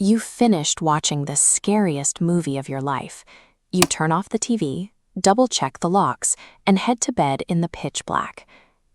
You finished watching the scariest movie of your life. You turn off the TV, double-check the locks, and head to bed in the pitch black.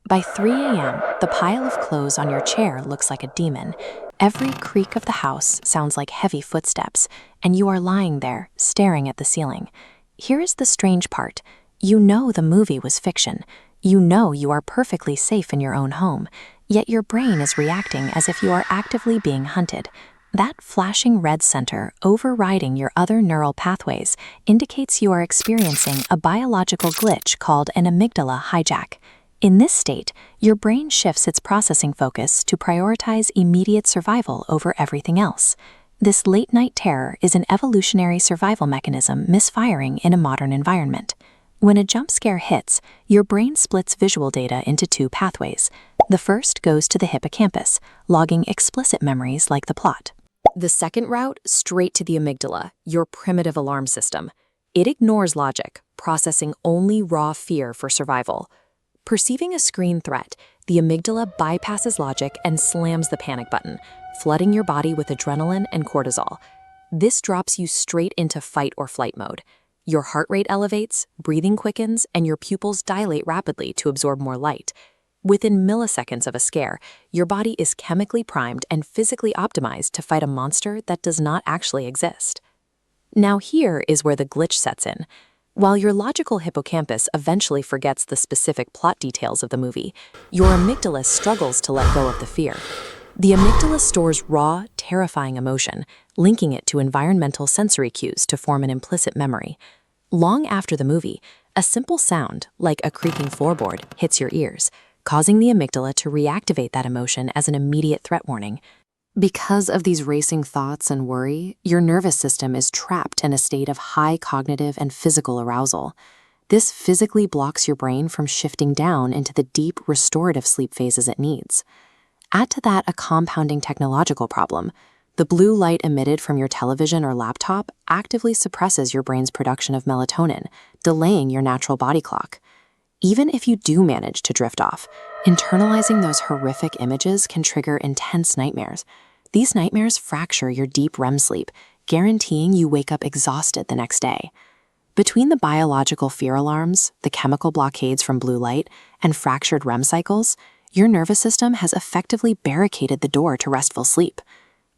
By 3 a.m., the pile of clothes on your chair looks like a demon. Every creak of the house sounds like heavy footsteps, and you are lying there, staring at the ceiling. Here is the strange part. You know the movie was fiction. You know you are perfectly safe in your own home, yet your brain is reacting as if you are actively being hunted. That flashing red center overriding your other neural pathways indicates you are experiencing a biological glitch called an amygdala hijack. In this state, your brain shifts its processing focus to prioritize immediate survival over everything else. This late-night terror is an evolutionary survival mechanism misfiring in a modern environment. When a jump scare hits, your brain splits visual data into two pathways. The first goes to the hippocampus, logging explicit memories like the plot. The second route, straight to the amygdala, your primitive alarm system. It ignores logic, processing only raw fear for survival. Perceiving a screen threat, the amygdala bypasses logic and slams the panic button, flooding your body with adrenaline and cortisol. This drops you straight into fight or flight mode. Your heart rate elevates, breathing quickens, and your pupils dilate rapidly to absorb more light. Within milliseconds of a scare, your body is chemically primed and physically optimized to fight a monster that does not actually exist. Now here is where the glitch sets in. While your logical hippocampus eventually forgets the specific plot details of the movie, your amygdala struggles to let go of the fear. The amygdala stores raw, terrifying emotion, linking it to environmental sensory cues to form an implicit memory. Long after the movie, a simple sound, like a creaking floorboard, hits your ears, causing the amygdala to reactivate that emotion as an immediate threat warning. Because of these racing thoughts and worry, your nervous system is trapped in a state of high cognitive and physical arousal. This physically blocks your brain from shifting down into the deep, restorative sleep phases it needs. Add to that a compounding technological problem. The blue light emitted from your television or laptop actively suppresses your brain's production of melatonin, delaying your natural body clock. Even if you do manage to drift off, internalizing those horrific images can trigger intense nightmares. These nightmares fracture your deep REM sleep, guaranteeing you wake up exhausted the next day. Between the biological fear alarms, the chemical blockades from blue light, and fractured REM cycles, your nervous system has effectively barricaded the door to restful sleep.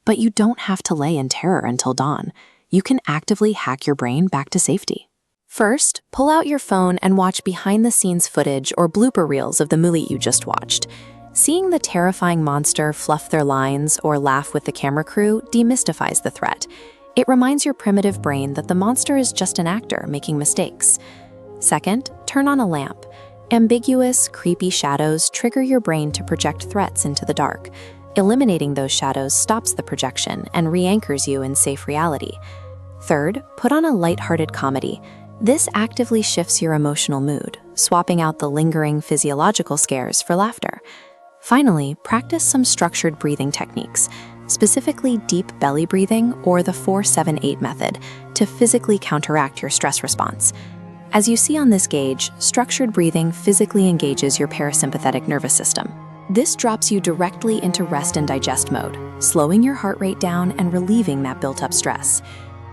But you don't have to lay in terror until dawn. You can actively hack your brain back to safety. First, pull out your phone and watch behind-the-scenes footage or blooper reels of the movie you just watched. Seeing the terrifying monster fluff their lines or laugh with the camera crew demystifies the threat. It reminds your primitive brain that the monster is just an actor making mistakes. Second, turn on a lamp. Ambiguous, creepy shadows trigger your brain to project threats into the dark. Eliminating those shadows stops the projection and re-anchors you in safe reality. Third, put on a lighthearted comedy. This actively shifts your emotional mood, swapping out the lingering physiological scares for laughter. Finally, practice some structured breathing techniques, specifically deep belly breathing or the 4-7-8 method, to physically counteract your stress response. As you see on this gauge, structured breathing physically engages your parasympathetic nervous system. This drops you directly into rest and digest mode, slowing your heart rate down and relieving that built-up stress.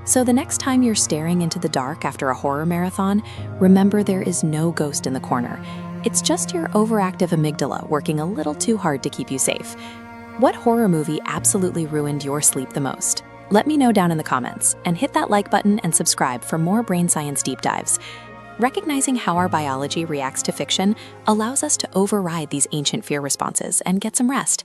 So the next time you're staring into the dark after a horror marathon, remember there is no ghost in the corner. It's just your overactive amygdala working a little too hard to keep you safe. What horror movie absolutely ruined your sleep the most? Let me know down in the comments, and hit that like button and subscribe for more brain science deep dives. Recognizing how our biology reacts to fiction allows us to override these ancient fear responses and get some rest.